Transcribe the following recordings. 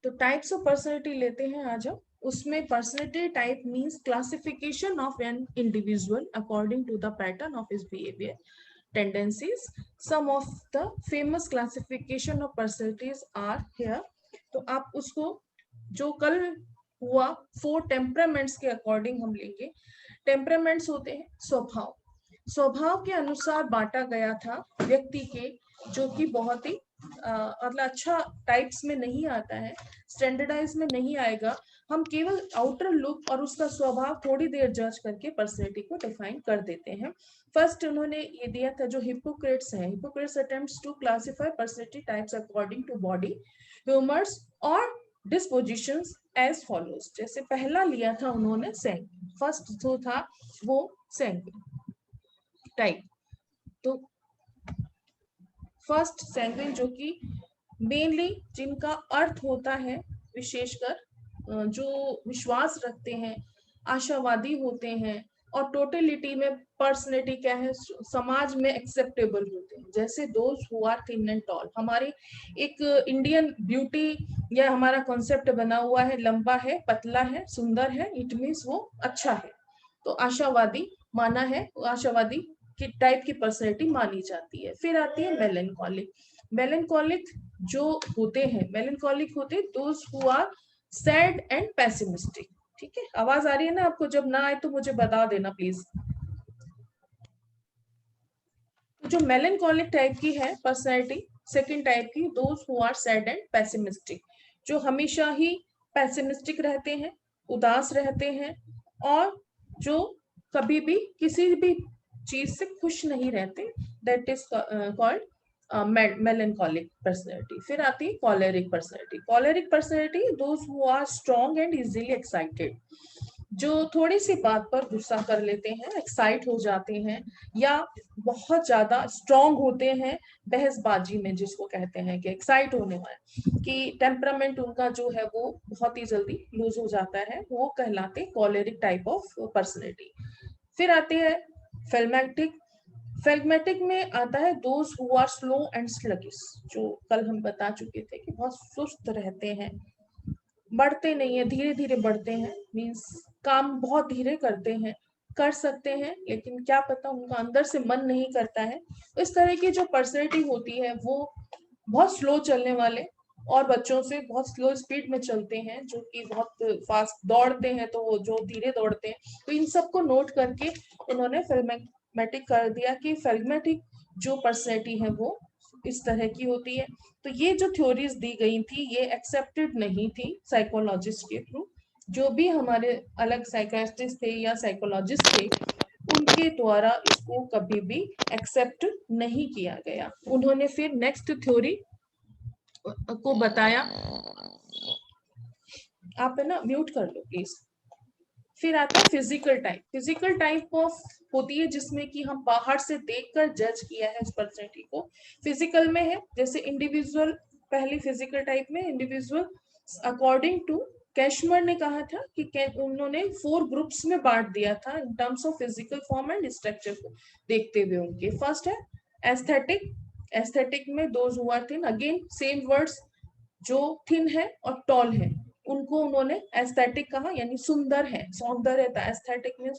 तो types of personality लेते हैं आज हम। उसमें personality type means classification of an individual according to the pattern of his behaviour tendencies. Some of the famous classification of personalities are here. तो आप उसको जो कल हुआ 4 टेम्परामेंट्स के अकॉर्डिंग हम लेंगे। टेम्परामेंट्स होते हैं स्वभाव, स्वभाव के अनुसार बांटा गया था व्यक्ति के, जो कि बहुत ही मतलब अच्छा टाइप्स में नहीं आता है, स्टैंडर्डाइज में नहीं आएगा। हम केवल आउटर लुक और उसका स्वभाव थोड़ी देर जज करके पर्सनैलिटी को डिफाइन कर देते हैं। फर्स्ट उन्होंने ये दिया था जो हिपोक्रेट्स है, Hippocrates attempts to classify personality types according to body humours और डिस्पोजिशंस एज फॉलोज। जैसे पहला लिया था उन्होंने सैंग्विन, फर्स्ट जो था वो सैंग्विन टाइप। तो फर्स्ट सैंग्विन जो कि मेनली जिनका अर्थ होता है विशेषकर जो विश्वास रखते हैं, आशावादी होते हैं और टोटलिटी में पर्सनैलिटी क्या है, समाज में एक्सेप्टेबल होते हैं। जैसे those who are thin and tall, हमारे एक इंडियन ब्यूटी या हमारा कॉन्सेप्ट बना हुआ है, लंबा है, पतला है, सुंदर है, इट मीन्स वो अच्छा है। तो आशावादी माना है, आशावादी की टाइप की पर्सनैलिटी मानी जाती है। फिर आती है मेलनकॉलिक। मेलनकॉलिक जो होते हैं, मेलनकॉलिक होते हैं those who are sad and pessimistic. ठीक है, आवाज आ रही है ना आपको? जब ना आए तो मुझे बता देना प्लीज। जो मेलनकॉलिक टाइप की है पर्सनैलिटी, सेकंड टाइप की, those who are sad and pessimistic, जो हमेशा ही पेसिमिस्टिक रहते हैं, उदास रहते हैं और जो कभी भी किसी भी चीज से खुश नहीं रहते, that is called melancholic personality. फिर आती है choleric personality. Choleric personality those who are strong and easily excited, जो थोड़ी सी बात पर गुस्सा कर लेते हैं, एक्साइट हो जाते हैं या बहुत ज्यादा स्ट्रॉन्ग होते हैं बहसबाजी में, जिसको कहते हैं कि एक्साइट होने वाले, कि टेम्परामेंट उनका जो है वो बहुत ही जल्दी लूज हो जाता है, वो कहलाते कॉलेरिक टाइप ऑफ पर्सनैलिटी। फिर आते हैं फेलमैटिक। फेलमैटिक में आता है those who are slow and sluggish, जो कल हम बता चुके थे कि बहुत सुस्त रहते हैं, बढ़ते नहीं है, धीरे धीरे बढ़ते हैं, मीन्स काम बहुत धीरे करते हैं, कर सकते हैं लेकिन क्या पता उनका अंदर से मन नहीं करता है। इस तरह की जो पर्सनैलिटी होती है वो बहुत स्लो चलने वाले और बच्चों से बहुत स्लो स्पीड में चलते हैं, जो कि बहुत फास्ट दौड़ते हैं तो वो जो धीरे दौड़ते हैं। तो इन सबको नोट करके उन्होंने फिल्मेटिक कर दिया कि फिल्मेटिक जो पर्सनैलिटी है वो इस तरह की होती है। तो ये जो थ्योरीज दी गई थी ये एक्सेप्टेड नहीं थी साइकोलॉजिस्ट के थ्रू। जो भी हमारे अलग साइकियाट्रिस्ट थे या साइकोलॉजिस्ट थे, उनके द्वारा इसको कभी भी एक्सेप्ट नहीं किया गया। उन्होंने फिर नेक्स्ट थ्योरी को बताया, आप है ना म्यूट कर लो प्लीज। फिर आता है physical type. Physical type of होती है जिसमें कि हम बाहर से देखकर जज किया है उस पर्सनैलिटी को, फिजिकल में है। जैसे इंडिविजुअल, पहली फिजिकल टाइप में इंडिविजुअल अकॉर्डिंग टू कैशमर ने कहा था कि उन्होंने 4 ग्रुप्स में बांट दिया था in terms of physical form and structure को देखते हुए उनके। फर्स्ट है एस्थेटिक। एस्थेटिक में those who are thin, again same words, जो थिन है और टॉल है उनको उन्होंने एस्थेटिक कहा, यानी सुंदर है, सौंदर्यता। एस्थेटिक में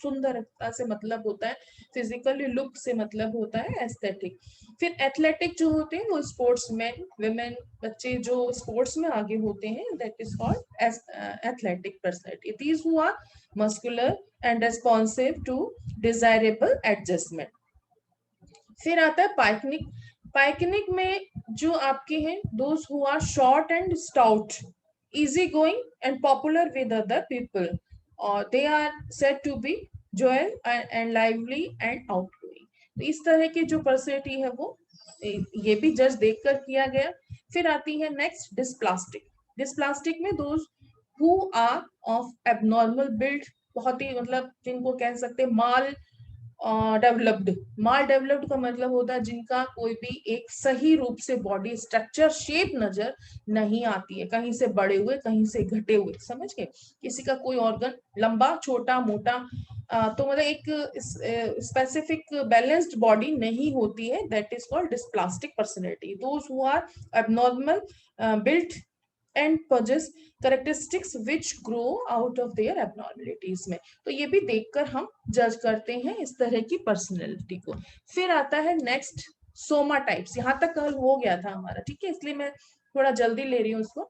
सुंदरता से मतलब होता है, फिजिकली लुक से मतलब होता है एस्थेटिक। फिर एथलेटिक जो होते हैं वो स्पोर्ट्समैन, विमेन, बच्चे जो स्पोर्ट्स में आगे होते हैं, that is called athletic personality. These who are muscular and responsive to desirable adjustment. फिर आता है पाइकनिक। पाइकनिक में जो आपके हैं those who are short and stout, easy going and popular with other people, or they are said to be joyful and lively and outgoing। तो इस तरह की जो पर्सनैलिटी है वो ये भी जज देखकर किया गया। फिर आती है नेक्स्ट डिस्प्लास्टिक। डिस्प्लास्टिक में those who are of abnormal build, बहुत ही मतलब जिनको कह सकते हैं माल डेवलप्ड। माल डेवलप्ड का मतलब होता है जिनका कोई भी एक सही रूप से बॉडी स्ट्रक्चर शेप नजर नहीं आती है, कहीं से बड़े हुए कहीं से घटे हुए, समझ गए? किसी का कोई ऑर्गन लंबा छोटा मोटा, तो मतलब एक स्पेसिफिक बैलेंस्ड बॉडी नहीं होती है, that is called dysplastic personality. Those who are abnormal built and possess characteristics which grow out of their abnormalities में। तो ये भी देखकर हम जज करते हैं इस तरह की पर्सनैलिटी को। फिर आता है नेक्स्ट सोमा टाइप्स। यहाँ तक कल हो गया था हमारा, ठीक है, इसलिए मैं थोड़ा जल्दी ले रही हूँ उसको।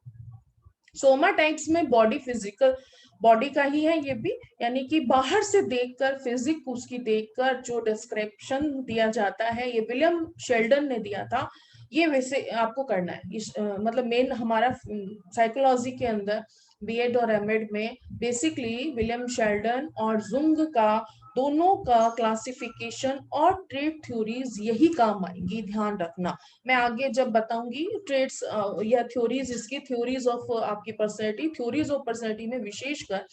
सोमा टाइप्स में बॉडी फिजिकल बॉडी का ही है ये भी, यानी कि बाहर से देखकर फिजिक उसकी देखकर जो डिस्क्रिप्शन दिया जाता है, ये विलियम शेल्डन ने दिया था। ये वैसे आपको करना है मतलब मेन हमारा साइकोलॉजी के अंदर बीएड और एमएड में बेसिकली विलियम शेल्डन और जुंग का दोनों का क्लासिफिकेशन और ट्रेड थ्योरीज यही काम आएंगी, ध्यान रखना। मैं आगे जब बताऊंगी ट्रेड्स या थ्योरीज, इसकी थ्योरीज ऑफ आपकी पर्सनैलिटी, थ्योरीज ऑफ पर्सनैलिटी में विशेषकर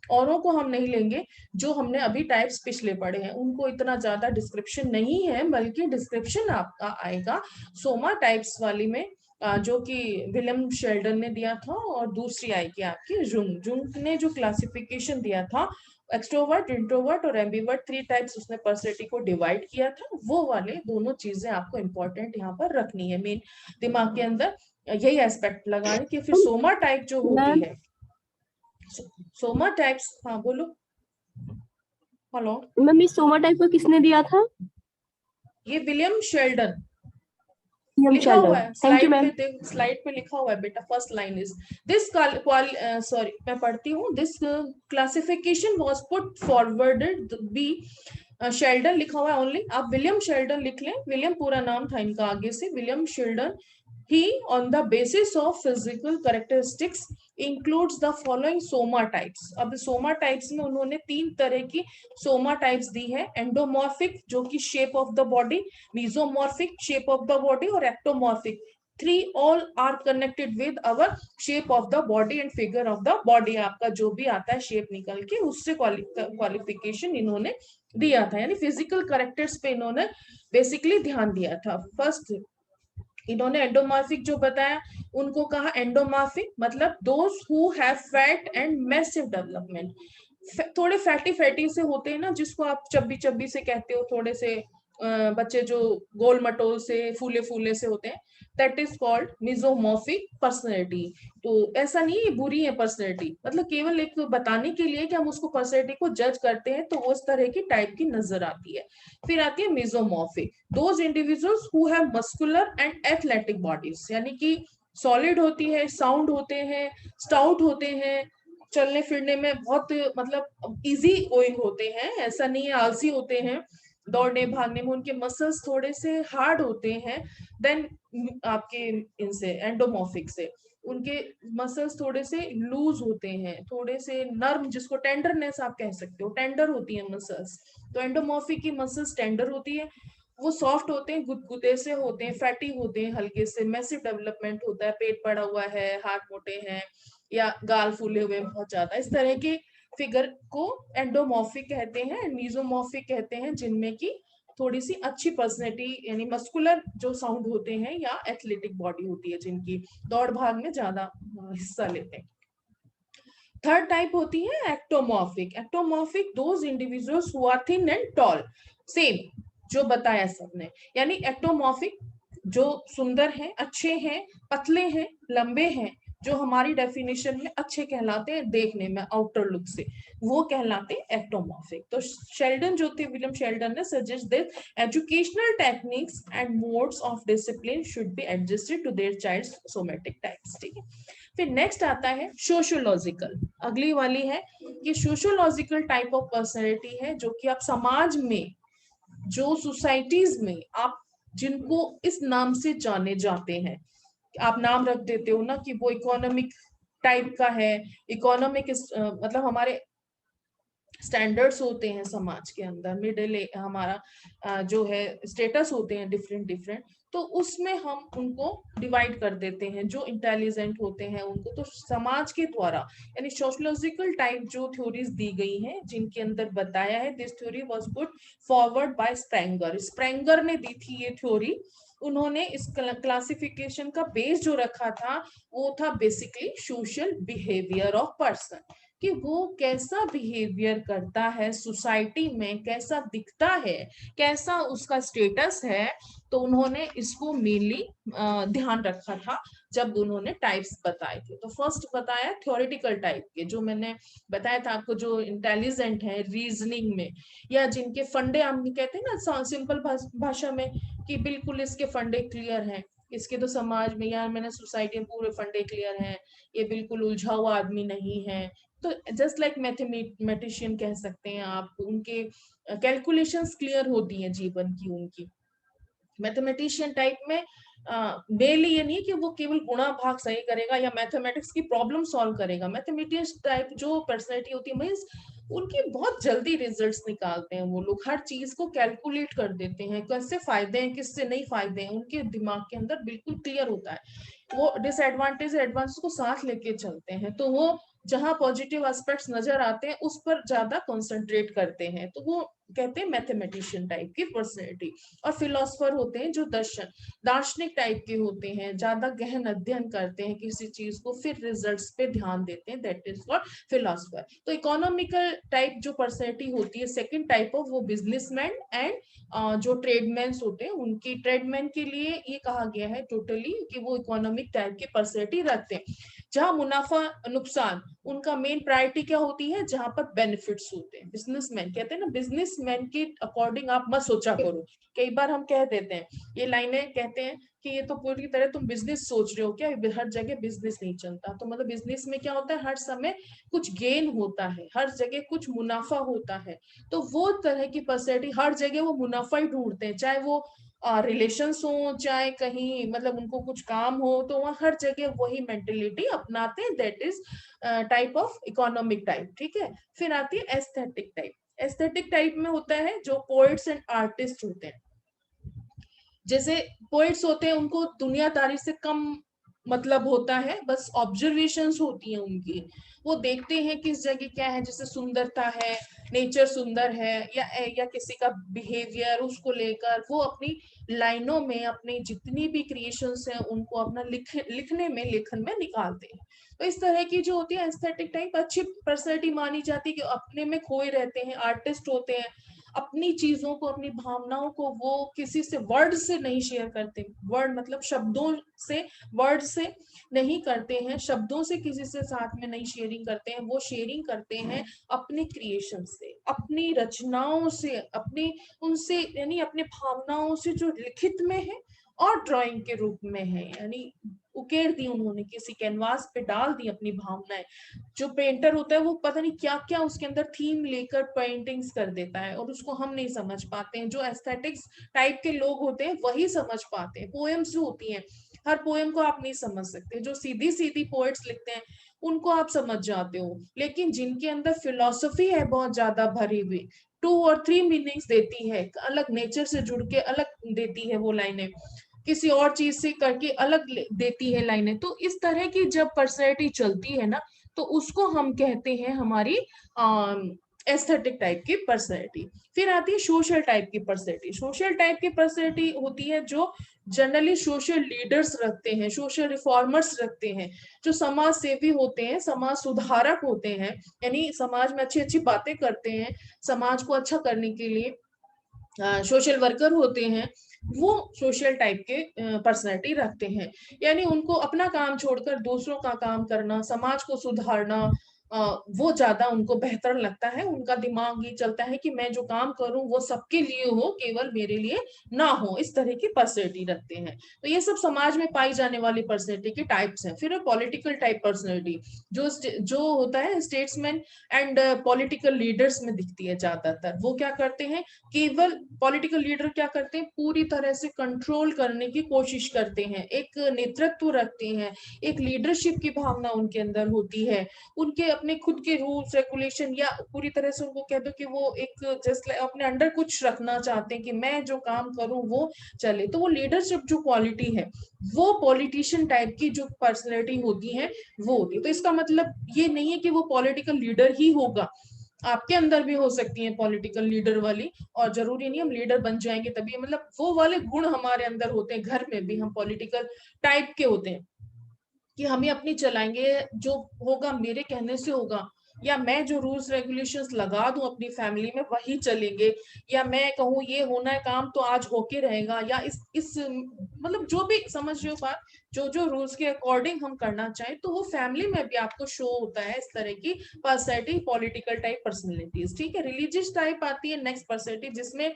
औरों को हम नहीं लेंगे, जो हमने अभी टाइप्स पिछले पढ़े हैं उनको इतना ज्यादा डिस्क्रिप्शन नहीं है, बल्कि डिस्क्रिप्शन आपका आएगा सोमा टाइप्स वाली में जो कि विलियम शेल्डन ने दिया था, और दूसरी आएगी आपकी जुंग। जुंग ने जो क्लासिफिकेशन दिया था एक्सट्रोवर्ट, इंट्रोवर्ट और एम्बिवर्ट, 3 टाइप्स उसने पर्सनैलिटी को डिवाइड किया था, वो वाले दोनों चीजें आपको इंपॉर्टेंट यहाँ पर रखनी है मेन दिमाग के अंदर, यही एस्पेक्ट लगाने की। फिर सोमा टाइप जो होती है, सोमा टाइप्स, हाँ बोलो। हेलो मैम, ये सोमा टाइप का किसने दिया था? ये विलियम शेल्डन, विलियम लिखा हुआ शेल्डन। है थैंक यू स्लाइड मैम। पे, स्लाइड पे लिखा हुआ है बेटा। First line is this sorry मैं पढ़ती हूँ। This classification was put forwarded by Sheldon, लिखा हुआ है ओनली, आप विलियम शेल्डन लिख लें, विलियम पूरा नाम था इनका आगे से, William Sheldon. He on the basis of physical characteristics includes the following Soma types. अब सोमा टाइप्स में उन्होंने 3 तरह की सोमा टाइप्स दी है, एंडोमॉर्फिक जो कि shape of the body, mesomorphic shape of the body और ectomorphic. 3 all are connected with our shape of the body and figure of the body। आपका जो भी आता है शेप निकल के, उससे क्वालिफिकेशन इन्होंने दिया था, यानी फिजिकल कैरेक्टर्स पे इन्होंने बेसिकली ध्यान दिया था। फर्स्ट इन्होंने एंडोमॉर्फिक जो बताया, उनको कहा एंडोमॉर्फिक मतलब those who have fat and massive development. थोड़े फैटी फैटी से होते हैं ना, जिसको आप चब्बी चब्बी से कहते हो, थोड़े से बच्चे जो गोल मटोल से फूले फूले से होते हैं, दैट इज कॉल्ड मिजोमॉर्फिक पर्सनैलिटी। तो ऐसा नहीं है बुरी है पर्सनैलिटी, मतलब केवल एक बताने के लिए कि हम उसको पर्सनैलिटी को जज करते हैं तो वो उस तरह की टाइप की नजर आती है। फिर आती है mesomorphic, those individuals who have muscular and athletic bodies, यानी कि सॉलिड होती है, साउंड होते हैं, स्टाउट होते हैं, चलने फिरने में बहुत मतलब इजी गोइंग होते हैं, ऐसा नहीं है आलसी होते हैं, दौड़ने भागने में उनके मसल्स थोड़े से हार्ड होते हैं। देन आपके इनसे एंडोमॉर्फिक से उनके मसल्स थोड़े से लूज होते हैं, थोड़े से नर्म, जिसको टेंडरनेस आप कह सकते हो, टेंडर होती है मसल्स। तो एंडोमॉर्फिक की मसल्स टेंडर होती है, वो सॉफ्ट होते हैं, गुदगुदे से होते हैं, फैटी होते हैं हल्के से, मैसिव डेवलपमेंट होता है, पेट पड़ा हुआ है, हाथ मोटे हैं या गाल फूले हुए बहुत ज्यादा, इस तरह के फिगर को एंडोमॉर्फिक कहते हैं। मीजोमॉर्फिक कहते हैं जिनमें की थोड़ी सी अच्छी पर्सनैलिटी, यानी मस्कुलर जो साउंड होते हैं या एथलेटिक बॉडी होती है, जिनकी दौड़ भाग में ज्यादा हिस्सा लेते हैं। थर्ड टाइप होती है ectomorphic. Ectomorphic those individuals who are thin and tall, same जो बताया सबने, यानी एक्टोमॉर्फिक जो सुंदर हैं, अच्छे हैं, पतले हैं, लंबे हैं, जो हमारी डेफिनेशन में अच्छे कहलाते हैं देखने में आउटर लुक से, वो कहलाते हैं एक्टोमॉर्फिक। तो शेल्डन जो थे, विलियम शेल्डन ने suggest that educational techniques and modes of discipline should be adjusted to their child's somatic types, ठीक है। फिर नेक्स्ट आता है सोशियोलॉजिकल, अगली वाली है कि सोशियोलॉजिकल टाइप ऑफ पर्सनैलिटी है जो कि आप समाज में, जो सोसाइटीज में आप जिनको इस नाम से जाने जाते हैं, आप नाम रख देते हो ना कि वो इकोनॉमिक टाइप का है, इकोनॉमिक मतलब हमारे स्टैंडर्ड्स होते हैं समाज के अंदर, मिडिल हमारा जो है स्टेटस होते हैं डिफरेंट डिफरेंट, तो उसमें हम उनको डिवाइड कर देते हैं, जो इंटेलिजेंट होते हैं उनको। तो समाज के द्वारा, यानी सोशियोलॉजिकल टाइप जो थ्योरीज दी गई हैं, जिनके अंदर बताया है, this theory was put forward by Spranger, Spranger ने दी थी ये थ्योरी। उन्होंने इस क्लासिफिकेशन का बेस जो रखा था वो था basically social behaviour of person, कि वो कैसा बिहेवियर करता है सोसाइटी में, कैसा दिखता है, कैसा उसका स्टेटस है। तो उन्होंने इसको मेनली ध्यान रखा था जब उन्होंने टाइप्स बताए थे। तो फर्स्ट बताया थ्योरेटिकल टाइप के, जो मैंने बताया था आपको, जो इंटेलिजेंट है रीजनिंग में, या जिनके फंडे हम कहते हैं ना सिंपल भाषा में कि बिल्कुल इसके फंडे क्लियर हैं, इसके तो समाज में या मैंने सोसाइटी में पूरे फंडे क्लियर हैं, ये बिल्कुल उलझा हुआ आदमी नहीं है। तो जस्ट लाइक मैथमेटिशियन कह सकते हैं आप, उनके कैलकुलेशंस क्लियर होती हैं जीवन की उनकी। मैथमेटिशियन टाइप में डेली ये नहीं कि वो केवल गुणा भाग सही करेगा या मैथमेटिक्स की प्रॉब्लम सॉल्व करेगा। मैथमेटिशियन टाइप जो पर्सनैलिटी होती है मीन्स उनकी बहुत जल्दी रिजल्ट्स निकालते हैं वो लोग, हर चीज को कैलकुलेट कर देते हैं, कैसे फायदे हैं किससे नहीं फायदे हैं, उनके दिमाग के अंदर बिल्कुल क्लियर होता है। वो डिसएडवांटेज एडवांटेज को साथ लेके चलते हैं, तो वो जहां पॉजिटिव एस्पेक्ट्स नजर आते हैं उस पर ज्यादा कंसंट्रेट करते हैं, तो वो कहते हैं मैथमेटिशियन टाइप की पर्सनैलिटी। और फिलोसफर होते हैं जो दार्शनिक टाइप के होते हैं, ज्यादा गहन अध्ययन करते हैं किसी चीज को, फिर रिजल्ट्स पे ध्यान देते हैं, दैट इज फॉर फिलोसफर। तो इकोनॉमिकल टाइप जो पर्सनैलिटी होती है सेकंड टाइप ऑफ, वो बिजनेसमैन एंड जो ट्रेडमैन होते हैं उनकी, ट्रेडमैन के लिए ये कहा गया है टोटली कि वो इकोनॉमिक टाइप की पर्सनैलिटी रखते हैं, जहां मुनाफा नुकसान उनका मेन प्रायोरिटी क्या होती है, जहां पर बेनिफिट्स होते हैं। बिजनेसमैन कहते हैं ना, बिजनेसमैन के अकॉर्डिंग आप मत सोचा करो। कई बार हम कह देते हैं, ये लाइनें कहते हैं कि ये तो पूरी तरह तुम बिजनेस सोच रहे हो क्या, हर जगह बिजनेस नहीं चलता। तो मतलब बिजनेस में क्या होता है, हर समय कुछ गेन होता है, हर जगह कुछ मुनाफा होता है। तो वो तरह की पर्सनैलिटी हर जगह वो मुनाफा ही ढूंढते हैं, चाहे वो रिलेशंस हो, चाहे कहीं मतलब उनको कुछ काम हो, तो वहाँ हर जगह वही मेंटेलिटी अपनाते हैं, that is type of economic type. ठीक है, फिर आती है एस्थेटिक टाइप। एस्थेटिक टाइप में होता है जो पोएट्स एंड आर्टिस्ट होते हैं। जैसे पोएट्स होते हैं उनको दुनियादारी से कम मतलब होता है, बस ऑब्जर्वेशंस होती हैं उनकी, वो देखते हैं किस जगह क्या है, जैसे सुंदरता है, नेचर सुंदर है, या किसी का बिहेवियर, उसको लेकर वो अपनी लाइनों में अपनी जितनी भी क्रिएशंस हैं उनको अपना लिखने में, लेखन में निकालते हैं। तो इस तरह की जो होती है एस्थेटिक टाइप अच्छी पर्सनैलिटी मानी जाती है, कि अपने में खोए रहते हैं, आर्टिस्ट होते हैं, अपनी चीजों को, अपनी भावनाओं को वो किसी से वर्ड से नहीं शेयर करते, वर्ड मतलब शब्दों से, वर्ड से नहीं करते हैं, शब्दों से किसी से साथ में नहीं शेयरिंग करते हैं, वो शेयरिंग करते हैं अपने क्रिएशन से, अपनी रचनाओं से, अपनी उनसे यानी अपने भावनाओं से जो लिखित में है और ड्राइंग के रूप में है, यानी उकेर दी उन्होंने, किसी कैनवास पे डाल दी अपनी भावनाएं। जो पेंटर होता है वो पता नहीं क्या क्या उसके अंदर थीम लेकर पेंटिंग्स कर देता है, और उसको हम नहीं समझ पाते हैं। जो एस्थेटिक्स टाइप के लोग होते हैं वही समझ पाते हैं। पोएम्स जो होती हैं, हर पोएम को आप नहीं समझ सकते, जो सीधी सीधी पोएट्स लिखते हैं उनको आप समझ जाते हो, लेकिन जिनके अंदर फिलोसफी है बहुत ज्यादा भरी हुई, 2 और 3 मीनिंग्स देती है, अलग नेचर से जुड़ के अलग देती है वो लाइनें, किसी और चीज से करके अलग देती है लाइनें, तो इस तरह की जब पर्सनैलिटी चलती है ना, तो उसको हम कहते हैं हमारी एस्थेटिक टाइप की पर्सनैलिटी। फिर आती है सोशल टाइप की पर्सनैलिटी। सोशल टाइप की पर्सनैलिटी होती है जो जनरली सोशल लीडर्स रखते हैं, सोशल रिफॉर्मर्स रखते हैं, जो समाज सेवी होते हैं, समाज सुधारक होते हैं, यानी समाज में अच्छी अच्छी बातें करते हैं, समाज को अच्छा करने के लिए सोशल वर्कर होते हैं, वो सोशल टाइप के पर्सनैलिटी रखते हैं। यानी उनको अपना काम छोड़कर दूसरों का काम करना, समाज को सुधारना, वो ज्यादा उनको बेहतर लगता है। उनका दिमाग ये चलता है कि मैं जो काम करूं वो सबके लिए हो, केवल मेरे लिए ना हो, इस तरह की पर्सनैलिटी रखते हैं। तो ये सब समाज में पाई जाने वाली पर्सनैलिटी के टाइप्स हैं। फिर पॉलिटिकल टाइप पर्सनैलिटी जो होता है स्टेट्समैन एंड पॉलिटिकल लीडर्स में दिखती है ज्यादातर। वो क्या करते हैं, केवल पॉलिटिकल लीडर क्या करते हैं, पूरी तरह से कंट्रोल करने की कोशिश करते हैं, एक नेतृत्व रखते हैं, एक लीडरशिप की भावना उनके अंदर होती है, उनके अपने खुद के रूल्स रेगुलेशन, या पूरी तरह से उनको कह दो कि वो एक जस्ट अपने अंडर कुछ रखना चाहते हैं कि मैं जो काम करूं वो चले। तो वो लीडरशिप जो क्वालिटी है, वो पॉलिटिशियन टाइप की जो पर्सनैलिटी होती है वो होती है। तो इसका मतलब ये नहीं है कि वो पॉलिटिकल लीडर ही होगा, आपके अंदर भी हो सकती है पॉलिटिकल लीडर वाली, और जरूरी नहीं हम लीडर बन जाएंगे तभी, मतलब वो वाले गुण हमारे अंदर होते हैं, घर में भी हम पॉलिटिकल टाइप के होते हैं कि हमें अपनी चलाएंगे, जो होगा मेरे कहने से होगा, या मैं जो रूल्स रेगुलेशंस लगा दूं अपनी फैमिली में वही चलेंगे, या मैं कहूँ ये होना है काम तो आज होके रहेगा, या इस मतलब जो भी समझ रहे हो बात, जो जो रूल्स के अकॉर्डिंग हम करना चाहें, तो वो फैमिली में भी आपको शो होता है इस तरह की पर्सनैलिटी, पॉलिटिकल टाइप पर्सनैलिटीज। ठीक है, रिलीजियस टाइप आती है नेक्स्ट पर्सनैलिटी, जिसमें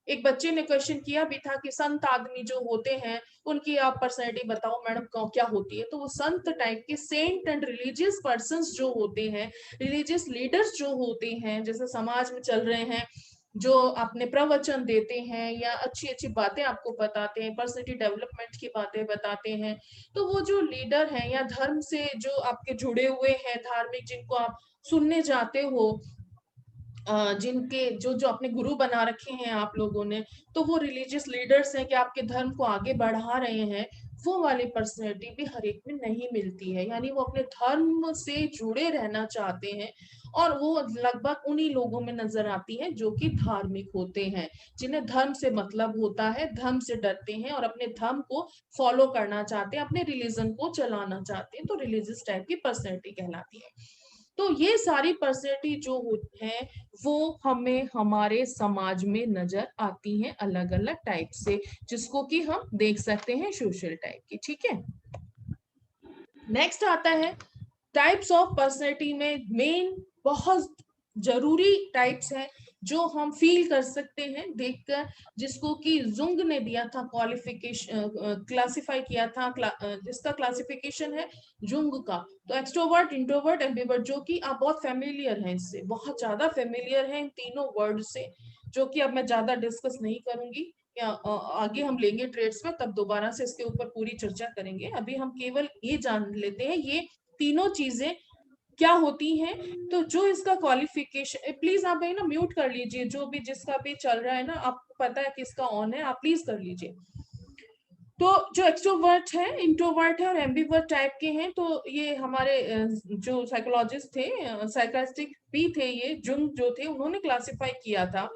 एक बच्चे ने क्वेश्चन किया भी था कि संत आदमी जो होते हैं उनकी आप पर्सनैलिटी बताओ मैडम क्या होती है। तो वो संत टाइप के सेंट एंड रिलीजियस पर्संस जो होते हैं, रिलीजियस लीडर्स जो होते हैं, जैसे समाज में चल रहे हैं, जो अपने प्रवचन देते हैं या अच्छी अच्छी बातें आपको बताते हैं, पर्सनैलिटी डेवलपमेंट की बातें बताते हैं, तो वो जो लीडर हैं या धर्म से जो आपके जुड़े हुए हैं, धार्मिक, जिनको आप सुनने जाते हो, जिनके जो जो अपने गुरु बना रखे हैं आप लोगों ने, तो वो रिलीजियस लीडर्स हैं कि आपके धर्म को आगे बढ़ा रहे हैं, वो वाली पर्सनैलिटी भी हर एक में नहीं मिलती है। यानी वो अपने धर्म से जुड़े रहना चाहते हैं, और वो लगभग उन्हीं लोगों में नजर आती है जो कि धार्मिक होते हैं, जिन्हें धर्म से मतलब होता है, धर्म से डरते हैं और अपने धर्म को फॉलो करना चाहते हैं, अपने रिलीजन को चलाना चाहते हैं, तो रिलीजियस टाइप की पर्सनैलिटी कहलाती है। तो ये सारी पर्सनैलिटी जो है वो हमें हमारे समाज में नजर आती हैं अलग अलग टाइप से, जिसको कि हम देख सकते हैं सोशल टाइप की। ठीक है, नेक्स्ट आता है टाइप्स ऑफ पर्सनैलिटी में मेन बहुत जरूरी टाइप्स है जो हम फील कर सकते हैं देखकर, जिसको कि जुंग ने दिया था क्वालिफिकेशन, क्लासिफाई किया था, जिसका क्लासिफिकेशन है जुंग का। तो एक्सट्रोवर्ट, इंट्रोवर्ट, एम्बिवर्ट, जो कि आप बहुत फेमिलियर हैं इससे, बहुत ज्यादा फेमिलियर हैं इन तीनों वर्ड से, जो कि अब मैं ज्यादा डिस्कस नहीं करूंगी, या आगे हम लेंगे ट्रेड्स में तब दोबारा से इसके ऊपर पूरी चर्चा करेंगे। अभी हम केवल ये जान लेते हैं ये तीनों चीजें क्या होती हैं। तो जो इसका क्वालिफिकेशन, प्लीज आप भाई ना म्यूट कर लीजिए, जो भी जिसका भी चल रहा है ना, आपको पता है किसका ऑन है, आप प्लीज कर लीजिए। तो जो एक्सट्रोवर्ट है, इंट्रोवर्ट है और एम्बिवर्ट टाइप के हैं, तो ये हमारे जो साइकोलॉजिस्ट थे, साइकास्टिक भी थे, ये जुंग जो थे उन्होंने क्लासिफाई किया था।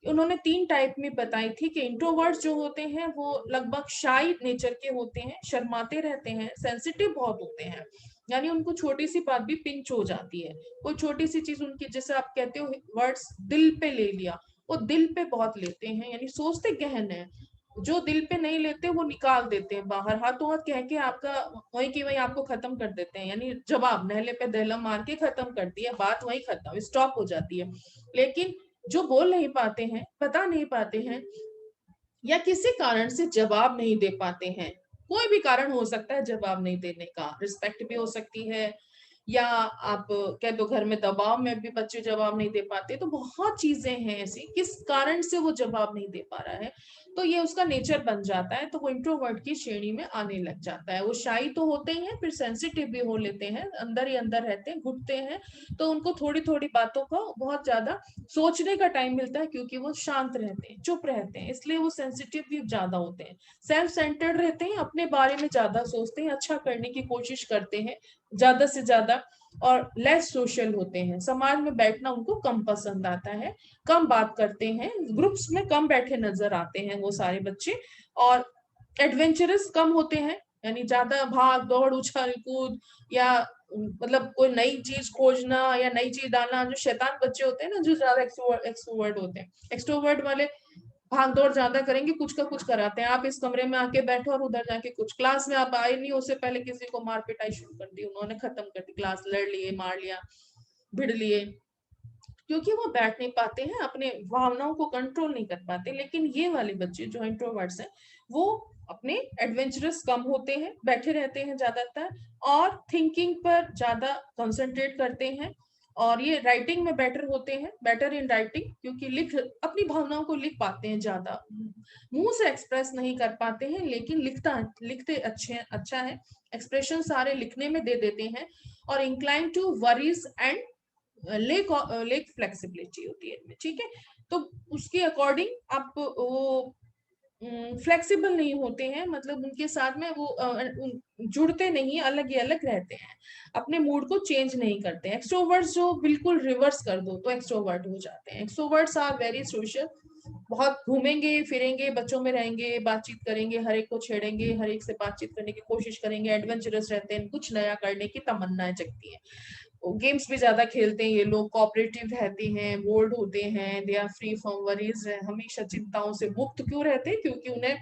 उन्होंने 3 टाइप में बताई थी कि इंट्रोवर्ट्स जो होते हैं वो लगभग शाई नेचर के होते हैं, शर्माते रहते हैं, सेंसिटिव बहुत होते हैं, यानी उनको छोटी सी बात भी पिंच हो जाती है, कोई छोटी सी चीज उनकी, जैसे आप कहते हो वर्ड्स दिल पे ले लिया, वो दिल पे बहुत लेते हैं, यानी सोचते गहन है, जो दिल पे नहीं लेते वो निकाल देते हैं बाहर, हाथों हाथ कह के आपका वही की वही आपको खत्म कर देते हैं, यानी जवाब नहले पे दहला मार के खत्म कर दिया, बात वही खत्म, स्टॉप हो जाती है। लेकिन जो बोल नहीं पाते हैं, बता नहीं पाते हैं, या किसी कारण से जवाब नहीं दे पाते हैं, कोई भी कारण हो सकता है जवाब नहीं देने का, रिस्पेक्ट भी हो सकती है, या आप कह दो घर में दबाव में भी बच्चे जवाब नहीं दे पाते, तो बहुत चीजें हैं ऐसी किस कारण से वो जवाब नहीं दे पा रहा है, तो ये उसका नेचर बन जाता है, तो वो इंट्रोवर्ट की श्रेणी में आने लग जाता है। वो शाई तो होते ही हैं, फिर सेंसिटिव भी हो लेते हैं, अंदर ही अंदर रहते हैं, घुटते हैं, तो उनको थोड़ी थोड़ी बातों का बहुत ज्यादा सोचने का टाइम मिलता है, क्योंकि वो शांत रहते हैं, चुप रहते हैं, इसलिए वो सेंसिटिव भी ज्यादा होते हैं, सेल्फ सेंटर्ड रहते हैं, अपने बारे में ज्यादा सोचते हैं, अच्छा करने की कोशिश करते हैं ज्यादा से ज्यादा, और लेस सोशल होते हैं, समाज में बैठना उनको कम पसंद आता है, कम बात करते हैं, ग्रुप्स में कम बैठे नजर आते हैं वो सारे बच्चे, और एडवेंचरस कम होते हैं, यानी ज्यादा भाग दौड़ उछल कूद, या मतलब कोई नई चीज खोजना या नई चीज डालना, जो शैतान बच्चे होते हैं ना, जो ज्यादा एक्सट्रोवर्ट होते हैं, एक्सट्रोवर्ट वाले भाग दौड़ ज्यादा करेंगे, कुछ का कुछ कराते हैं, आप इस कमरे में आके बैठो और उधर जाके कुछ, क्लास में आप आए नहीं उससे पहले किसी को मार पिटाई शुरू कर दी, उन्होंने खत्म कर दी क्लास, लड़ लिए, मार लिया, भिड़ लिए, क्योंकि वो बैठ नहीं पाते हैं, अपने भावनाओं को कंट्रोल नहीं कर पाते। लेकिन ये वाले बच्चे जो इंट्रोवर्ट्स हैं वो अपने एडवेंचरस कम होते हैं, बैठे रहते हैं ज्यादातर, और थिंकिंग पर ज्यादा कंसंट्रेट करते हैं, और ये राइटिंग में बेटर होते हैं, बेटर इन राइटिंग, क्योंकि लिख अपनी भावनाओं को लिख पाते हैं ज्यादा, मुंह से एक्सप्रेस नहीं कर पाते हैं, लेकिन लिखते अच्छा है, एक्सप्रेशन सारे लिखने में दे देते हैं, और incline to worries and lack lack flexibility होती है इनमें। ठीक है, तो उसके अकॉर्डिंग आप वो फ्लेक्सिबल नहीं होते हैं, मतलब उनके साथ में वो जुड़ते नहीं, अलग ही अलग रहते हैं, अपने मूड को चेंज नहीं करते हैं। एक्सट्रोवर्ट्स जो बिल्कुल रिवर्स कर दो तो एक्सट्रोवर्ट हो जाते हैं। एक्सट्रोवर्ट्स आर वेरी सोशल, बहुत घूमेंगे फिरेंगे, बच्चों में रहेंगे, बातचीत करेंगे, हर एक को छेड़ेंगे, हर एक से बातचीत करने की कोशिश करेंगे, एडवेंचरस रहते हैं, कुछ नया करने की तमन्नाएं जगती है। गेम्स भी ज्यादा खेलते हैं ये लोग, कोऑपरेटिव रहते हैं, बोल्ड होते हैं, they are free from worries, हमेशा चिंताओं से मुक्त क्यों रहते हैं? क्योंकि उन्हें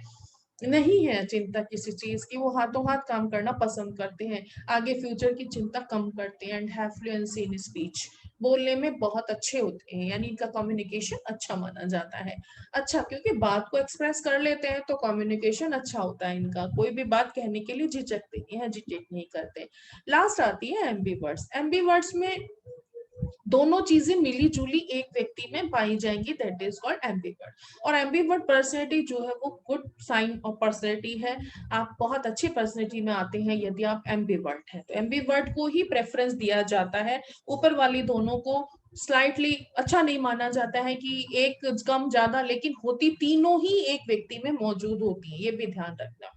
नहीं है चिंता किसी चीज की, वो हाथों हाथ काम करना पसंद करते हैं, आगे फ्यूचर की चिंता कम करते हैं, and have fluency in speech, बोलने में बहुत अच्छे होते हैं, यानी इनका कम्युनिकेशन अच्छा माना जाता है। अच्छा, क्योंकि बात को एक्सप्रेस कर लेते हैं तो कम्युनिकेशन अच्छा होता है इनका, कोई भी बात कहने के लिए झिझकते नहीं, हेजिटेट नहीं करते। लास्ट आती है एम्बीवर्ड्स। एम्बीवर्ड्स में दोनों चीजें मिली जुली एक व्यक्ति में पाई जाएंगी, दैट इज कॉल्ड एम्बीवर्ट। और एम्बीवर्ट पर्सनैलिटी जो है वो गुड साइन ऑफ पर्सनैलिटी है, आप बहुत अच्छी पर्सनैलिटी में आते हैं यदि आप एम्बीवर्ट हैं। तो एम्बीवर्ट को ही प्रेफरेंस दिया जाता है, ऊपर वाली दोनों को स्लाइटली अच्छा नहीं माना जाता है कि एक कम ज्यादा, लेकिन होती तीनों ही एक व्यक्ति में मौजूद होती है, ये भी ध्यान रखना,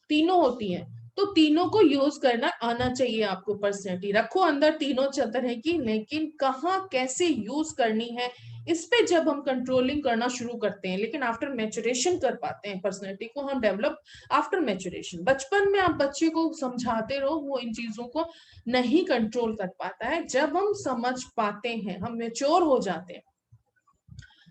तीनों होती हैं। तो तीनों को यूज करना आना चाहिए आपको, पर्सनैलिटी रखो अंदर तीनों तरह की, लेकिन कहाँ कैसे यूज करनी है इस पे जब हम कंट्रोलिंग करना शुरू करते हैं, लेकिन आफ्टर मैचुरेशन कर पाते हैं, पर्सनैलिटी को हम डेवलप आफ्टर मैचुरेशन। बचपन में आप बच्चे को समझाते रहो, वो इन चीजों को नहीं कंट्रोल कर पाता है। जब हम समझ पाते हैं, हम मेच्योर हो जाते हैं,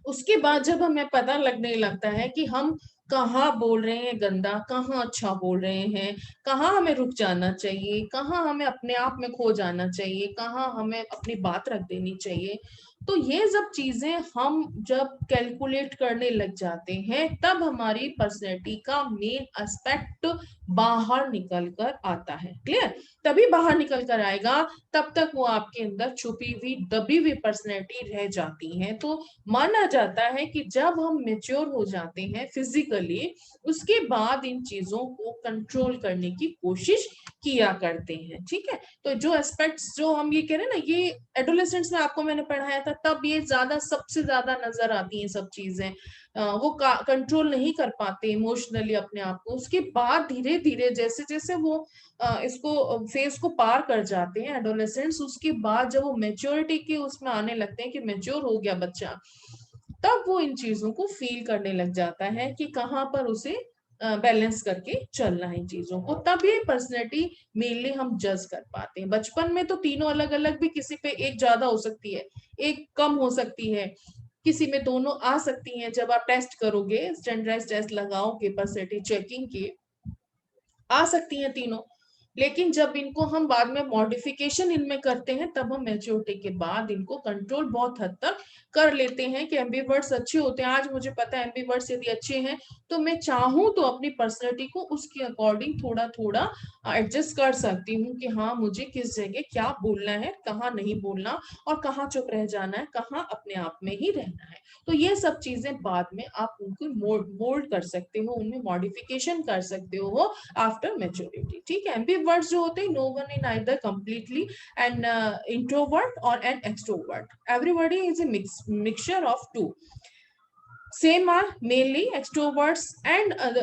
उसके बाद जब हमें पता लगने लगता है कि हम कहाँ बोल रहे हैं गंदा, कहाँ अच्छा बोल रहे हैं, कहाँ हमें रुक जाना चाहिए, कहाँ हमें अपने आप में खो जाना चाहिए, कहाँ हमें अपनी बात रख देनी चाहिए, तो ये सब चीजें हम जब कैलकुलेट करने लग जाते हैं, तब हमारी पर्सनैलिटी का मेन एस्पेक्ट बाहर निकल कर आता है। क्लियर? तभी बाहर निकल कर आएगा, तब तक वो आपके अंदर छुपी हुई दबी हुई पर्सनैलिटी रह जाती है। तो माना जाता है कि जब हम मेच्योर हो जाते हैं फिजिकली, उसके बाद इन चीजों को कंट्रोल करने की कोशिश किया करते हैं। ठीक है? तो जो एस्पेक्ट्स जो हम ये कह रहे हैं ना, ये एडोलेसेंट्स में आपको मैंने पढ़ाया था, तब ये ज्यादा सबसे ज्यादा नजर आती हैं सब चीजें, वो कंट्रोल नहीं कर पाते इमोशनली अपने आप को। उसके बाद धीरे धीरे जैसे जैसे वो इसको फेज को पार कर जाते हैं एडोलेसेंट्स, उसके बाद जब वो मेच्योरिटी के उसमें आने लगते हैं कि मेच्योर हो गया बच्चा, तब वो इन चीजों को फील करने लग जाता है कि कहाँ पर उसे बैलेंस करके चलना है इन चीजों को, तब ये पर्सनैलिटी मेनली हम जज कर पाते हैं। बचपन में तो तीनों अलग अलग भी, किसी पे एक ज्यादा हो सकती है, एक कम हो सकती है, किसी में दोनों आ सकती हैं। जब आप टेस्ट करोगे, स्टैंडर्डाइज टेस्ट लगाओगे पर्सनैलिटी चेकिंग की, आ सकती हैं तीनों, लेकिन जब इनको हम बाद में मॉडिफिकेशन इनमें करते हैं, तब हम मैच्योरिटी के बाद इनको कंट्रोल बहुत हद तक कर लेते हैं कि एम्बीवर्ड्स अच्छे होते हैं। आज मुझे पता है एम्बीवर्ड्स यदि अच्छे हैं, तो मैं चाहूं तो अपनी पर्सनैलिटी को उसके अकॉर्डिंग थोड़ा थोड़ा एडजस्ट कर सकती हूँ कि हाँ, मुझे किस जगह क्या बोलना है, कहाँ नहीं बोलना, और कहाँ चुप रह जाना है, कहाँ अपने आप में ही रहना है। तो ये सब चीजें बाद में आप उनको मोल्ड कर सकते हो, उनमें मॉडिफिकेशन कर सकते हो आफ्टर मेच्योरिटी। ठीक है? एम्बीवर्ट्स जो होते हैं, no one in either completely an introvert और an extrovert, everybody is a mixture of two, same are mainly extroverts and other